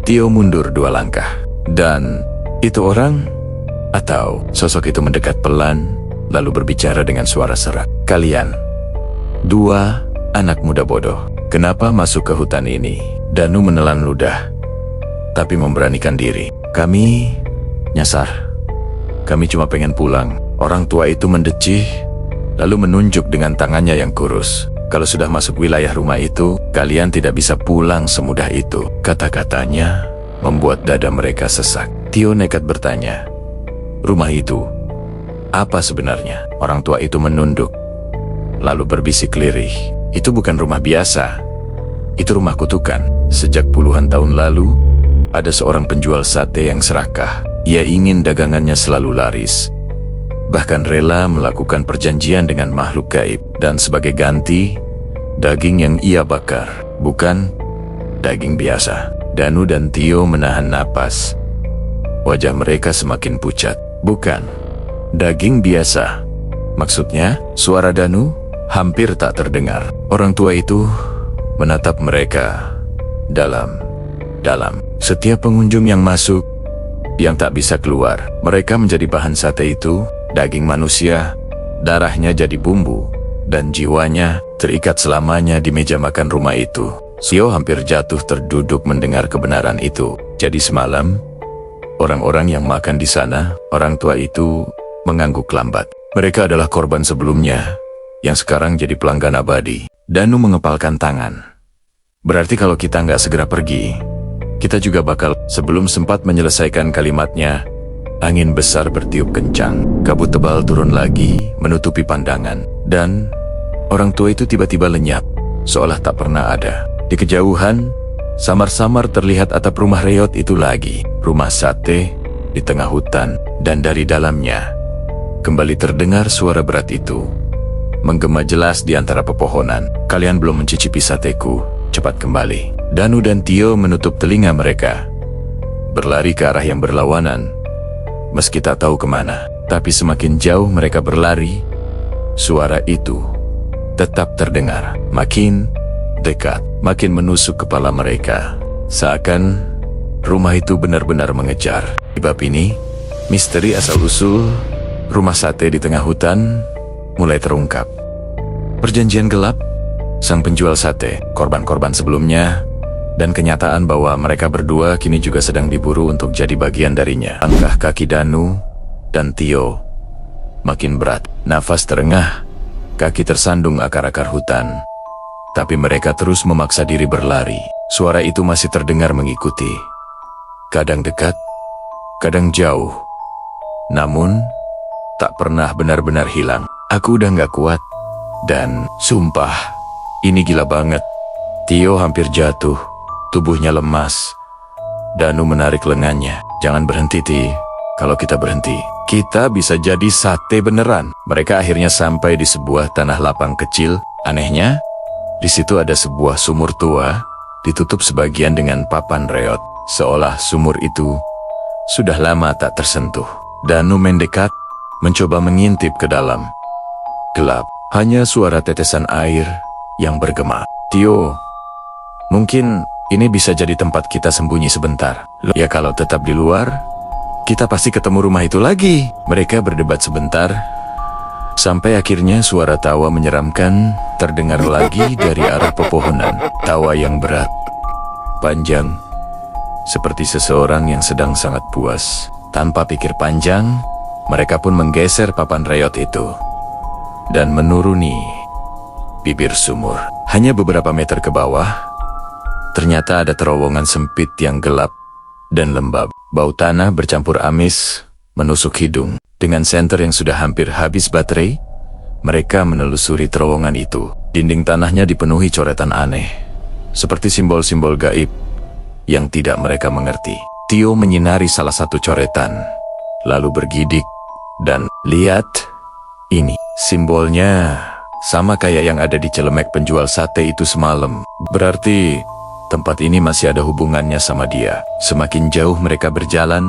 Tio mundur 2 langkah. Dan itu orang? Atau sosok itu mendekat pelan, lalu berbicara dengan suara serak. "Kalian 2 anak muda bodoh, kenapa masuk ke hutan ini?" Danu menelan ludah, tapi memberanikan diri. "Kami nyasar. Kami cuma pengen pulang." Orang tua itu mendecih, lalu menunjuk dengan tangannya yang kurus. "Kalau sudah masuk wilayah rumah itu, kalian tidak bisa pulang semudah itu." Kata-katanya membuat dada mereka sesak. Tio nekat bertanya, "Rumah itu apa sebenarnya?" Orang tua itu menunduk, lalu berbisik lirih, "Itu bukan rumah biasa. Itu rumah kutukan. Sejak puluhan tahun lalu, ada seorang penjual sate yang serakah. Ia ingin dagangannya selalu laris. Bahkan rela melakukan perjanjian dengan makhluk gaib. Dan sebagai ganti, daging yang ia bakar bukan daging biasa." Danu dan Tio menahan napas. Wajah mereka semakin pucat. "Bukan daging biasa. Maksudnya?" Suara Danu hampir tak terdengar. Orang tua itu menatap mereka dalam. Setiap pengunjung yang masuk, yang tak bisa keluar, mereka menjadi bahan sate itu. Daging manusia, darahnya jadi bumbu, dan jiwanya terikat selamanya di meja makan rumah itu. Tio hampir jatuh terduduk mendengar kebenaran itu. Jadi semalam, orang-orang yang makan di sana, orang tua itu mengangguk lambat. Mereka adalah korban sebelumnya, yang sekarang jadi pelanggan abadi. Danu mengepalkan tangan. "Berarti kalau kita nggak segera pergi, kita juga bakal..." Sebelum sempat menyelesaikan kalimatnya, angin besar bertiup kencang. Kabut tebal turun lagi, menutupi pandangan. Dan orang tua itu tiba-tiba lenyap, seolah tak pernah ada. Di kejauhan, samar-samar terlihat atap rumah reot itu lagi. Rumah sate di tengah hutan. Dan dari dalamnya, kembali terdengar suara berat itu, menggema jelas di antara pepohonan. "Kalian belum mencicipi sateku, cepat kembali." Danu dan Tio menutup telinga mereka. berlari ke arah yang berlawanan. Meski tak tahu kemana, tapi semakin jauh mereka berlari, suara itu tetap terdengar. Makin dekat, makin menusuk kepala mereka. Seakan rumah itu benar-benar mengejar. Di bab ini, misteri asal-usul rumah sate di tengah hutan mulai terungkap. Perjanjian gelap, sang penjual sate, korban-korban sebelumnya, dan kenyataan bahwa mereka berdua kini juga sedang diburu untuk jadi bagian darinya. Langkah kaki Danu dan Tio makin berat. Nafas terengah, kaki tersandung akar-akar hutan. Tapi mereka terus memaksa diri berlari. Suara itu masih terdengar mengikuti. Kadang dekat, kadang jauh. Namun, tak pernah benar-benar hilang. Aku udah gak kuat. Dan, sumpah, ini gila banget. Tio hampir jatuh. Tubuhnya lemas. Danu menarik lengannya. Jangan berhenti, Ti. Kalau kita berhenti, kita bisa jadi sate beneran. Mereka akhirnya sampai di sebuah tanah lapang kecil. Anehnya, di situ ada sebuah sumur tua, ditutup sebagian dengan papan reot. Seolah sumur itu sudah lama tak tersentuh. Danu mendekat, mencoba mengintip ke dalam. Gelap, hanya suara tetesan air yang bergema. Tio, mungkin ini bisa jadi tempat kita sembunyi sebentar. Ya kalau tetap di luar, kita pasti ketemu rumah itu lagi. Mereka berdebat sebentar, sampai akhirnya suara tawa menyeramkan terdengar lagi dari arah pepohonan. Tawa yang berat, panjang, seperti seseorang yang sedang sangat puas. Tanpa pikir panjang, mereka pun menggeser papan reot itu dan menuruni bibir sumur. Hanya beberapa meter ke bawah, ternyata ada terowongan sempit yang gelap dan lembab. Bau tanah bercampur amis menusuk hidung. Dengan senter yang sudah hampir habis baterai, mereka menelusuri terowongan itu. Dinding tanahnya dipenuhi coretan aneh, seperti simbol-simbol gaib yang tidak mereka mengerti. Tio menyinari salah satu coretan, lalu bergidik, dan lihat, ini simbolnya sama kayak yang ada di celemek penjual sate itu semalam. Berarti tempat ini masih ada hubungannya sama dia. Semakin jauh mereka berjalan,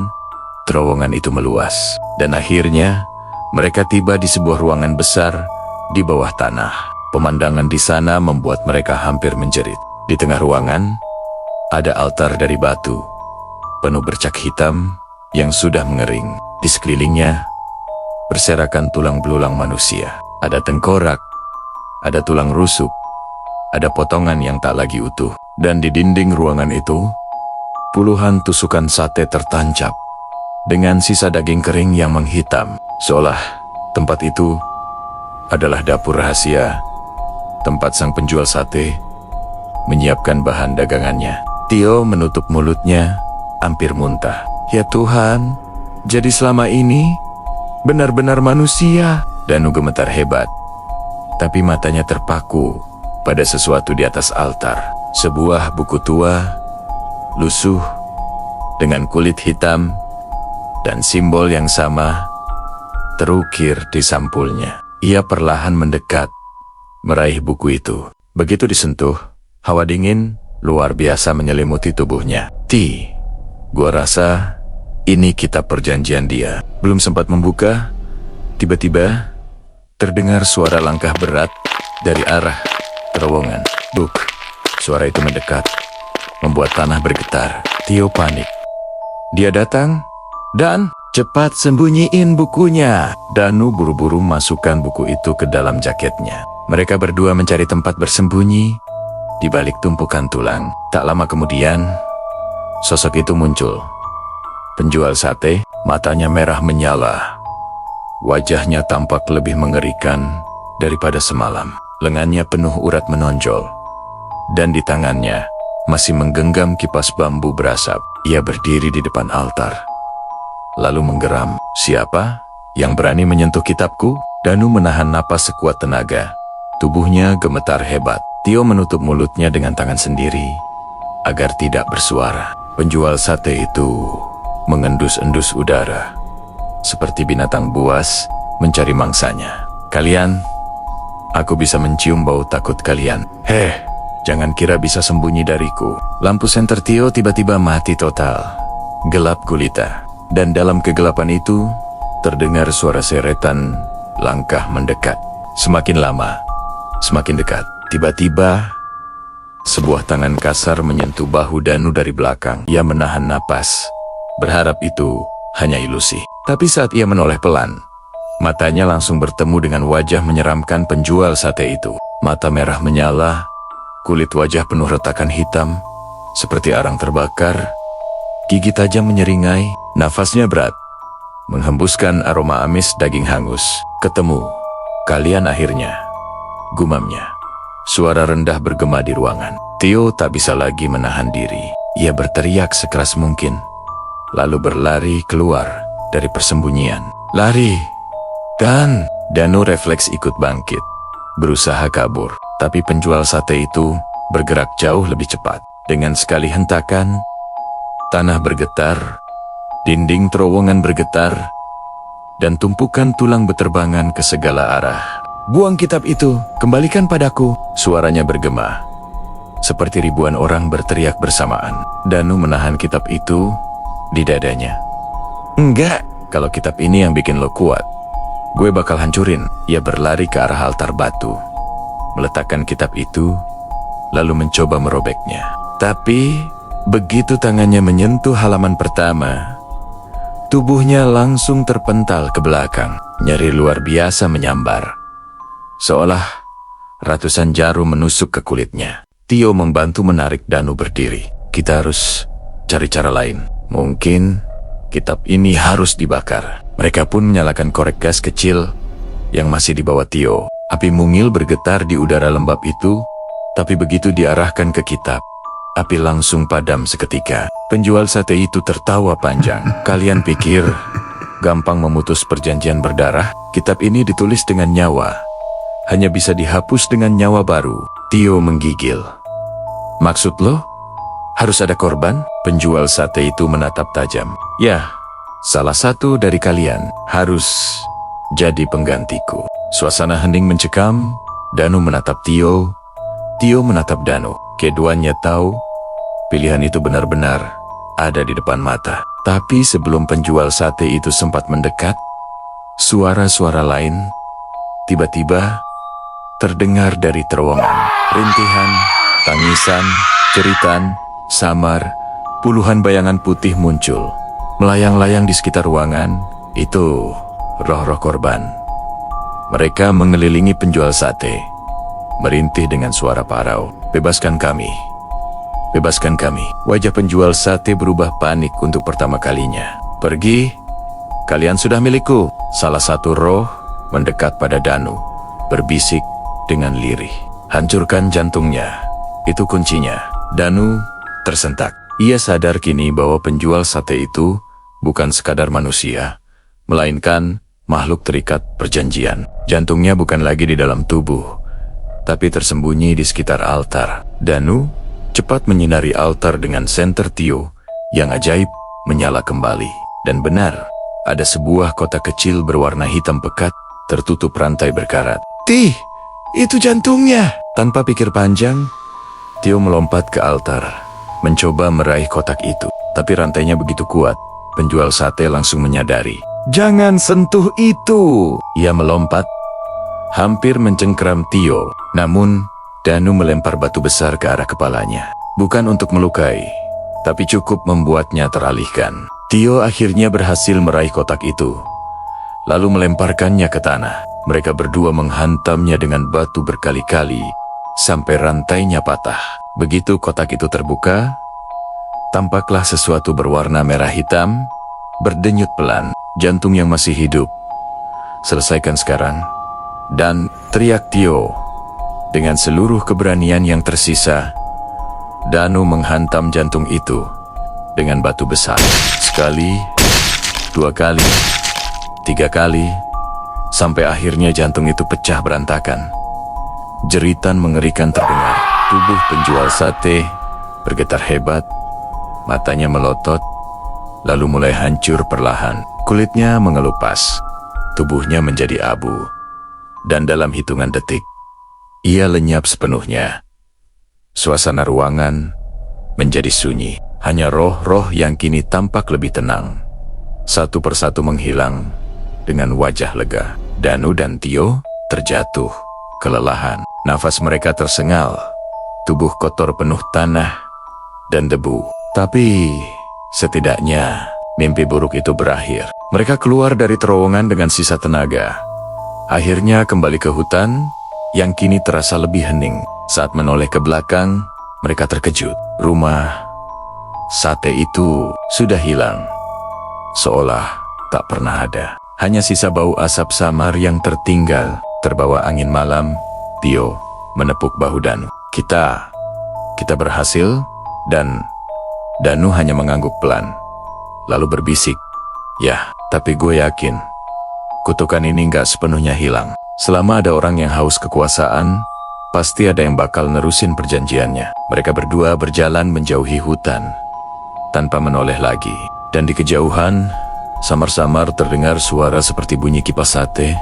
terowongan itu meluas. Dan akhirnya, mereka tiba di sebuah ruangan besar di bawah tanah. Pemandangan di sana membuat mereka hampir menjerit. Di tengah ruangan, ada altar dari batu, penuh bercak hitam yang sudah mengering. Di sekelilingnya, berserakan tulang belulang manusia. Ada tengkorak, ada tulang rusuk, ada potongan yang tak lagi utuh. Dan di dinding ruangan itu, puluhan tusukan sate tertancap dengan sisa daging kering yang menghitam. Seolah tempat itu adalah dapur rahasia, tempat sang penjual sate menyiapkan bahan dagangannya. Tio menutup mulutnya, hampir muntah. Ya Tuhan, jadi selama ini benar-benar manusia. Danu gemetar hebat, tapi matanya terpaku pada sesuatu di atas altar. Sebuah buku tua, lusuh, dengan kulit hitam, dan simbol yang sama terukir di sampulnya. Ia perlahan mendekat, meraih buku itu. Begitu disentuh, hawa dingin luar biasa menyelimuti tubuhnya. Gua rasa ini kitab perjanjian dia. Belum sempat membuka, tiba-tiba terdengar suara langkah berat dari arah terowongan. Buk, suara itu mendekat, membuat tanah bergetar. Tio panik. Dia datang dan cepat sembunyiin bukunya. Danu buru-buru masukkan buku itu ke dalam jaketnya. Mereka berdua mencari tempat bersembunyi di balik tumpukan tulang. Tak lama kemudian, sosok itu muncul. Penjual sate, matanya merah menyala. Wajahnya tampak lebih mengerikan daripada semalam. Lengannya penuh urat menonjol, dan di tangannya masih menggenggam kipas bambu berasap. Ia berdiri di depan altar, lalu menggeram. Siapa yang berani menyentuh kitabku? Danu menahan napas sekuat tenaga. Tubuhnya gemetar hebat. Tio menutup mulutnya dengan tangan sendiri agar tidak bersuara. Penjual sate itu mengendus-endus udara, seperti binatang buas mencari mangsanya. Kalian, aku bisa mencium bau takut kalian. Jangan kira bisa sembunyi dariku. Lampu senter Tio tiba-tiba mati total. Gelap gulita, dan dalam kegelapan itu terdengar suara seretan langkah mendekat. Semakin lama, semakin dekat. Tiba-tiba, sebuah tangan kasar menyentuh bahu Danu dari belakang. Ia menahan napas, berharap itu hanya ilusi. Tapi saat ia menoleh pelan, matanya langsung bertemu dengan wajah menyeramkan penjual sate itu. Mata merah menyala, kulit wajah penuh retakan hitam, seperti arang terbakar. Gigi tajam menyeringai, nafasnya berat, menghembuskan aroma amis daging hangus. Ketemu, kalian akhirnya, gumamnya. Suara rendah bergema di ruangan. Tio tak bisa lagi menahan diri. Ia berteriak sekeras mungkin, lalu berlari keluar dari persembunyian. Lari! Dan Danu refleks ikut bangkit, berusaha kabur. Tapi penjual sate itu bergerak jauh lebih cepat. Dengan sekali hentakan, tanah bergetar, dinding terowongan bergetar, dan tumpukan tulang beterbangan ke segala arah. Buang kitab itu, kembalikan padaku, suaranya bergema. Seperti ribuan orang berteriak bersamaan. Danu menahan kitab itu di dadanya. Enggak, kalau kitab ini yang bikin lo kuat, gue bakal hancurin. Ia berlari ke arah altar batu, meletakkan kitab itu, lalu mencoba merobeknya. Tapi begitu tangannya menyentuh halaman pertama, tubuhnya langsung terpental ke belakang. Nyeri luar biasa menyambar, seolah ratusan jarum menusuk ke kulitnya. Tio membantu menarik Danu berdiri. Kita harus cari cara lain. Mungkin kitab ini harus dibakar. Mereka pun menyalakan korek gas kecil yang masih dibawa Tio. Api mungil bergetar di udara lembab itu, tapi begitu diarahkan ke kitab, api langsung padam seketika. Penjual sate itu tertawa panjang. Kalian pikir gampang memutus perjanjian berdarah? Kitab ini ditulis dengan nyawa, hanya bisa dihapus dengan nyawa baru. Tio menggigil. Maksud lo? Harus ada korban? Penjual sate itu menatap tajam. Ya, salah satu dari kalian harus jadi penggantiku. Suasana hening mencekam. Danu menatap Tio. Tio menatap Danu. Keduanya tahu pilihan itu benar-benar ada di depan mata. Tapi sebelum penjual sate itu sempat mendekat, suara-suara lain tiba-tiba terdengar dari terowongan. Rintihan, tangisan, jeritan, samar, puluhan bayangan putih muncul, melayang-layang di sekitar ruangan. Itu roh-roh korban. Mereka mengelilingi penjual sate, merintih dengan suara parau. Bebaskan kami. Bebaskan kami. Wajah penjual sate berubah panik untuk pertama kalinya. Pergi, kalian sudah milikku. Salah satu roh mendekat pada Danu, berbisik dengan lirih. Hancurkan jantungnya, itu kuncinya. Danu tersentak. Ia sadar kini bahwa penjual sate itu bukan sekadar manusia, melainkan makhluk terikat perjanjian. Jantungnya bukan lagi di dalam tubuh, tapi tersembunyi di sekitar altar. Danu cepat menyinari altar dengan senter Tio yang ajaib menyala kembali. Dan benar, ada sebuah kotak kecil berwarna hitam pekat, tertutup rantai berkarat. Itu jantungnya! Tanpa pikir panjang, Tio melompat ke altar, mencoba meraih kotak itu. Tapi rantainya begitu kuat, penjual sate langsung menyadari. Jangan sentuh itu! Ia melompat, hampir mencengkeram Tio. Namun, Danu melempar batu besar ke arah kepalanya. Bukan untuk melukai, tapi cukup membuatnya teralihkan. Tio akhirnya berhasil meraih kotak itu, lalu melemparkannya ke tanah. Mereka berdua menghantamnya dengan batu berkali-kali, sampai rantainya patah. Begitu kotak itu terbuka, tampaklah sesuatu berwarna merah hitam, berdenyut pelan. Jantung yang masih hidup. Selesaikan sekarang. Dan teriak Tio. Dengan seluruh keberanian yang tersisa, Danu menghantam jantung itu dengan batu besar. Sekali, dua kali, tiga kali, sampai akhirnya jantung itu pecah berantakan. Jeritan mengerikan terdengar. Tubuh penjual sate bergetar hebat, matanya melotot, lalu mulai hancur perlahan. Kulitnya mengelupas, tubuhnya menjadi abu, dan dalam hitungan detik, ia lenyap sepenuhnya. Suasana ruangan menjadi sunyi. Hanya roh-roh yang kini tampak lebih tenang. Satu persatu menghilang dengan wajah lega. Danu dan Tio terjatuh, kelelahan. Nafas mereka tersengal. Tubuh kotor penuh tanah dan debu. Tapi setidaknya mimpi buruk itu berakhir. Mereka keluar dari terowongan dengan sisa tenaga. Akhirnya kembali ke hutan yang kini terasa lebih hening. Saat menoleh ke belakang, mereka terkejut. Rumah sate itu sudah hilang, seolah tak pernah ada. Hanya sisa bau asap samar yang tertinggal. Terbawa angin malam, Tio menepuk bahu Danu. Kita berhasil. Dan Danu hanya mengangguk pelan, lalu berbisik, "Ya, tapi gue yakin kutukan ini gak sepenuhnya hilang. Selama ada orang yang haus kekuasaan, pasti ada yang bakal nerusin perjanjiannya." Mereka berdua berjalan menjauhi hutan tanpa menoleh lagi. Dan di kejauhan, samar-samar terdengar suara seperti bunyi kipas sate.